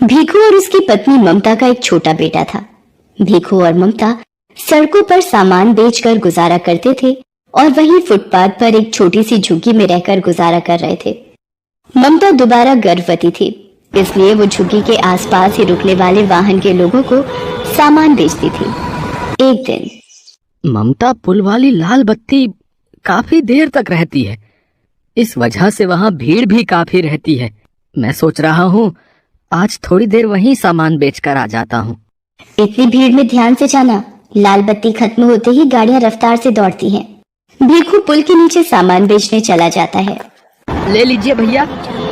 भीखू और उसकी पत्नी ममता का एक छोटा बेटा था। भीखू और ममता सड़कों पर सामान बेचकर गुजारा करते थे और वहीं फुटपाथ पर एक छोटी सी झुग्गी में रहकर गुजारा कर रहे थे। ममता दोबारा गर्भवती थी, इसलिए वो झुग्गी के आसपास ही रुकने वाले वाहन के लोगों को सामान बेचती थी। एक दिन ममता पुल वाली लाल बत्ती काफी देर तक रहती है, इस वजह से वहाँ भीड़ भी काफी रहती है। मैं सोच रहा हूँ आज थोड़ी देर वहीं सामान बेचकर आ जाता हूँ। इतनी भीड़ में ध्यान से जाना, लाल बत्ती खत्म होते ही गाड़ियां रफ्तार से दौड़ती हैं। भीखू पुल के नीचे सामान बेचने चला जाता है। ले लीजिए भैया,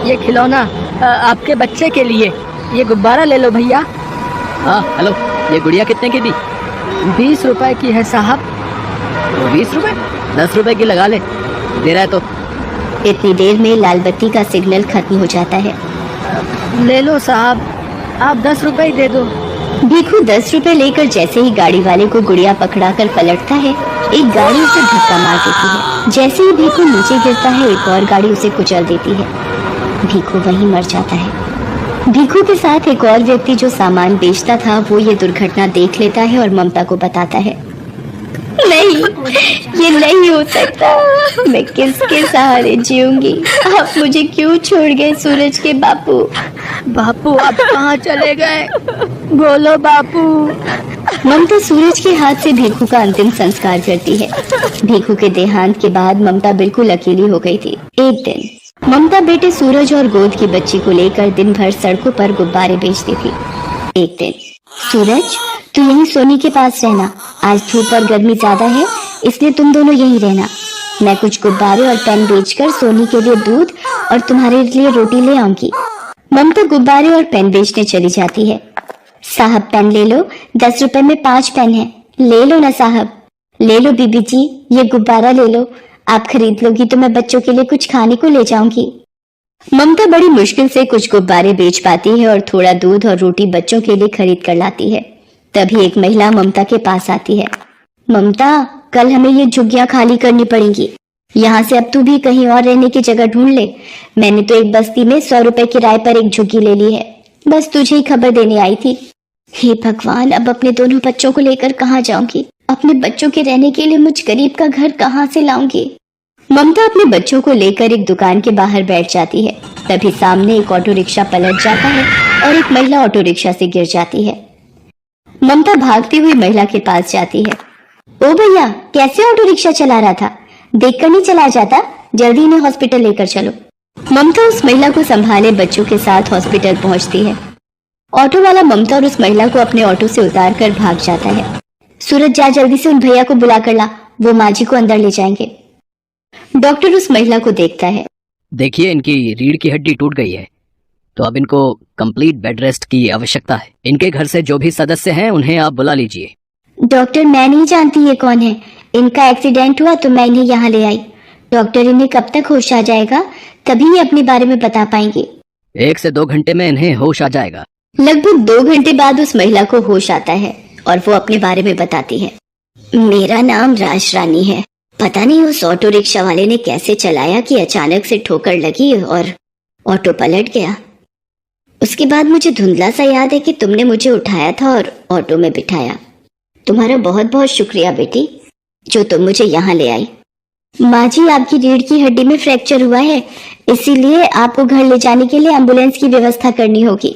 ये खिलौना आपके बच्चे के लिए, ये गुब्बारा ले लो भैया। हाँ हेलो, ये गुड़िया कितने की दी? 20 रुपए की है साहब। 20 रुपए? 10 रुपए की लगा ले, दे रहा है तो। इतनी देर में लाल बत्ती का सिग्नल खत्म हो जाता है। ले लो साहब, आप 10 रुपए ही दे दो। भीखू 10 रुपए लेकर जैसे ही गाड़ी वाले को गुड़िया पकड़ाकर पलटता है, एक गाड़ी उसे धक्का मार देती है। जैसे ही भीखू नीचे गिरता है, एक और गाड़ी उसे कुचल देती है। भीखू वहीं मर जाता है। भीखू के साथ एक और व्यक्ति जो सामान बेचता था, वो ये दुर्घटना देख लेता है और ममता को बताता है। नहीं, ये नहीं हो सकता। मैं किसके सहारे जीऊंगी? आप मुझे क्यों छोड़ गए सूरज के बापू? बापू आप कहाँ चले गए? बोलो बापू। ममता सूरज के हाथ से भीखू का अंतिम संस्कार करती है। भीखू के देहांत के बाद ममता बिल्कुल अकेली हो गई थी। एक दिन ममता बेटे सूरज और गोद की बच्ची को लेकर दिन भर सड़कों पर गुब्बारे बेचती थी। एक दिन, सूरज तू यहीं सोनी के पास रहना, आज धूप और गर्मी ज्यादा है, इसलिए तुम दोनों यहीं रहना। मैं कुछ गुब्बारे और पेन बेचकर सोनी के लिए दूध और तुम्हारे लिए रोटी ले आऊंगी। ममता गुब्बारे और पेन बेचने चली जाती है। साहब पेन ले लो, 10 रुपए में 5 पेन है। ले लो ना साहब। ले लो बीबी जी, ये गुब्बारा ले लो। आप खरीद लोगी तो मैं बच्चों के लिए कुछ खाने को ले जाऊंगी। ममता बड़ी मुश्किल से कुछ गुब्बारे बेच पाती है और थोड़ा दूध और रोटी बच्चों के लिए खरीद कर लाती है। तभी एक महिला ममता के पास आती है। ममता, कल हमें ये झुग्गियां खाली करनी पड़ेंगी। यहाँ से अब तू भी कहीं और रहने की जगह ढूंढ ले। मैंने तो एक बस्ती में 100 रुपए किराए पर एक झुग्गी ले ली है। बस तुझे ही खबर देने आई थी। हे भगवान, अब अपने दोनों बच्चों को लेकर कहाँ जाऊंगी? अपने बच्चों के रहने के लिए मुझ गरीब का घर कहाँ से लाऊंगी? ममता अपने बच्चों को लेकर एक दुकान के बाहर बैठ जाती है। तभी सामने एक ऑटो रिक्शा पलट जाता है और एक महिला ऑटो रिक्शा से गिर जाती है। ममता भागती हुई महिला के पास जाती है। ओ भैया, कैसे ऑटो रिक्शा चला रहा था? देखकर नहीं चला जाता? जल्दी इन्हें हॉस्पिटल लेकर चलो। ममता उस महिला को संभाले बच्चों के साथ हॉस्पिटल पहुंचती है। ऑटो वाला ममता और उस महिला को अपने ऑटो से उतार कर भाग जाता है। सूरज, जा जल्दी से उन भैया को बुला कर ला, वो माँ जी को अंदर ले जाएंगे। डॉक्टर उस महिला को देखता है। देखिए, इनकी रीढ़ की हड्डी टूट गई है, तो अब इनको कंप्लीट बेड रेस्ट की आवश्यकता है। इनके घर से जो भी सदस्य हैं उन्हें आप बुला लीजिए। डॉक्टर, मैं नहीं जानती ये कौन है। इनका एक्सीडेंट हुआ तो मैं इन्हें यहाँ ले आई। डॉक्टर, इन्हें कब तक होश आ जाएगा? तभी ये अपने बारे में बता पाएंगे। 1 से 2 घंटे में इन्हें होश आ जाएगा। लगभग 2 घंटे बाद उस महिला को होश आता है और वो अपने बारे में बताती है। मेरा नाम राज रानी है। पता नहीं उस ऑटो रिक्शा वाले ने कैसे चलाया कि अचानक से ठोकर लगी और ऑटो पलट गया। उसके बाद मुझे धुंधला सा याद है कि तुमने मुझे उठाया था और ऑटो में बिठाया। तुम्हारा बहुत बहुत शुक्रिया बेटी, जो तुम मुझे यहाँ ले आई। माँ जी, आपकी रीढ़ की हड्डी में फ्रैक्चर हुआ है, इसीलिए आपको घर ले जाने के लिए एम्बुलेंस की व्यवस्था करनी होगी।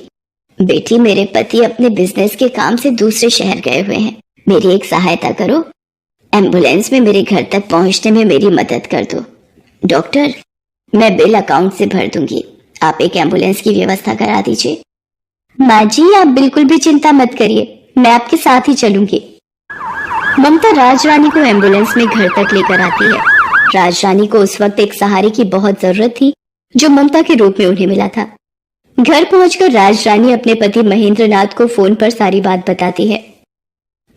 बेटी, मेरे पति अपने बिजनेस के काम से दूसरे शहर गए हुए हैं। मेरी एक सहायता करो, एम्बुलेंस में मेरे घर तक पहुंचने में मेरी मदद कर दो। डॉक्टर, मैं बिल अकाउंट से भर दूंगी, आप एक एम्बुलेंस की व्यवस्था करा दीजिए। माँ जी, आप बिल्कुल भी चिंता मत करिए, मैं आपके साथ ही चलूंगी। ममता राज रानी को एम्बुलेंस में घर तक लेकर आती है। राज रानी को उस वक्त एक सहारे की बहुत जरूरत थी, जो ममता के रूप में उन्हें मिला था। घर पहुंचकर राज रानी अपने पति महेंद्र नाथ को फोन पर सारी बात बताती है।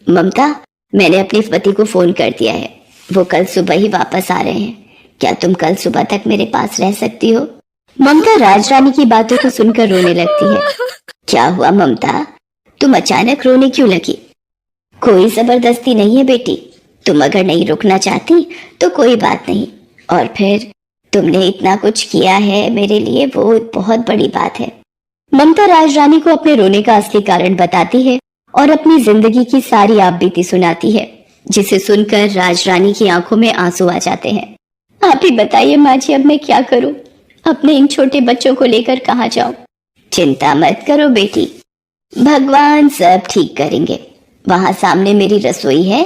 ममता, मैंने अपने पति को फोन कर दिया है, वो कल सुबह ही वापस आ रहे हैं। क्या तुम कल सुबह तक मेरे पास रह सकती हो? ममता राज रानी की बातों को सुनकर रोने लगती है। क्या हुआ ममता, तुम अचानक रोने क्यों लगी? कोई जबरदस्ती नहीं है बेटी, तुम अगर नहीं रुकना चाहती तो कोई बात नहीं। और फिर तुमने इतना कुछ किया है मेरे लिए, वो बहुत बड़ी बात है। ममता राजरानी को अपने रोने का असली कारण बताती है और अपनी जिंदगी की सारी आपबीती सुनाती है, जिसे सुनकर राजरानी की आंखों में आंसू आ जाते हैं। आप ही बताइए माँ जी, अब मैं क्या करूं? अपने इन छोटे बच्चों को लेकर कहाँ जाऊं? चिंता मत करो बेटी, भगवान सब ठीक करेंगे। वहां सामने मेरी रसोई है,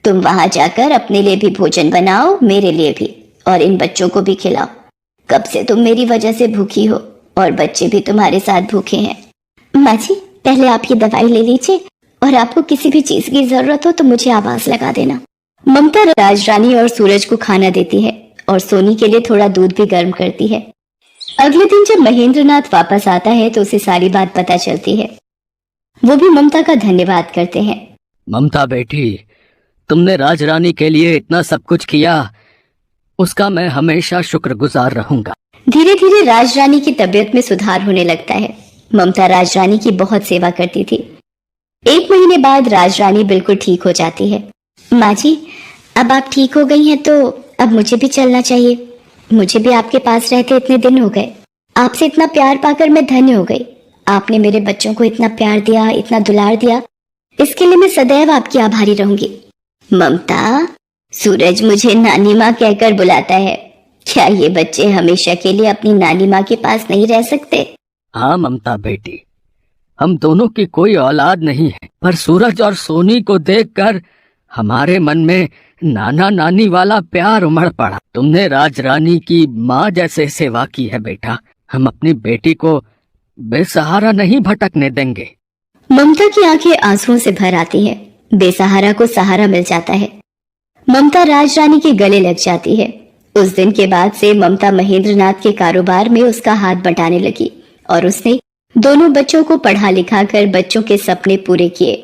तुम वहां जाकर अपने लिए भी भोजन बनाओ, मेरे लिए भी, और इन बच्चों को भी खिलाओ। कब से तुम मेरी वजह से भूखी हो और बच्चे भी तुम्हारे साथ भूखे हैं। माँ जी, पहले आप ये दवाई ले लीजिए और आपको किसी भी चीज की जरूरत हो तो मुझे आवाज लगा देना। ममता राजरानी और सूरज को खाना देती है और सोनी के लिए थोड़ा दूध भी गर्म करती है। अगले दिन जब महेंद्रनाथ वापस आता है तो उसे सारी बात पता चलती है। वो भी ममता का धन्यवाद करते हैं। ममता बेटी, तुमने राजरानी के लिए इतना सब कुछ किया, उसका मैं हमेशा शुक्रगुजार रहूंगा। धीरे धीरे राजरानी की तबीयत में सुधार होने लगता है। ममता राजरानी की बहुत सेवा करती थी। 1 महीने बाद राजरानी बिल्कुल ठीक हो जाती है। माँ जी, अब आप ठीक हो गई हैं तो अब मुझे भी चलना चाहिए। मुझे भी आपके पास रहते इतने दिन हो गए। आपसे इतना प्यार पाकर मैं धन्य हो गई। आपने मेरे बच्चों को इतना प्यार दिया, इतना दुलार दिया, इसके लिए मैं सदैव आपकी आभारी रहूंगी। ममता, सूरज मुझे नानी माँ कहकर बुलाता है। क्या ये बच्चे हमेशा के लिए अपनी नानी माँ के पास नहीं रह सकते? हाँ ममता बेटी, हम दोनों की कोई औलाद नहीं है, पर सूरज और सोनी को देखकर हमारे मन में नाना नानी वाला प्यार उमड़ पड़ा। तुमने राजरानी की माँ जैसे सेवा की है बेटा। हम अपनी बेटी को बेसहारा नहीं भटकने देंगे। ममता की आंखें आंसुओं से भर आती है। बेसहारा को सहारा मिल जाता है। ममता राजरानी के गले लग जाती है। उस दिन के बाद से ममता महेंद्रनाथ के कारोबार में उसका हाथ बटाने लगी और उसने दोनों बच्चों को पढ़ा लिखा कर बच्चों के सपने पूरे किए।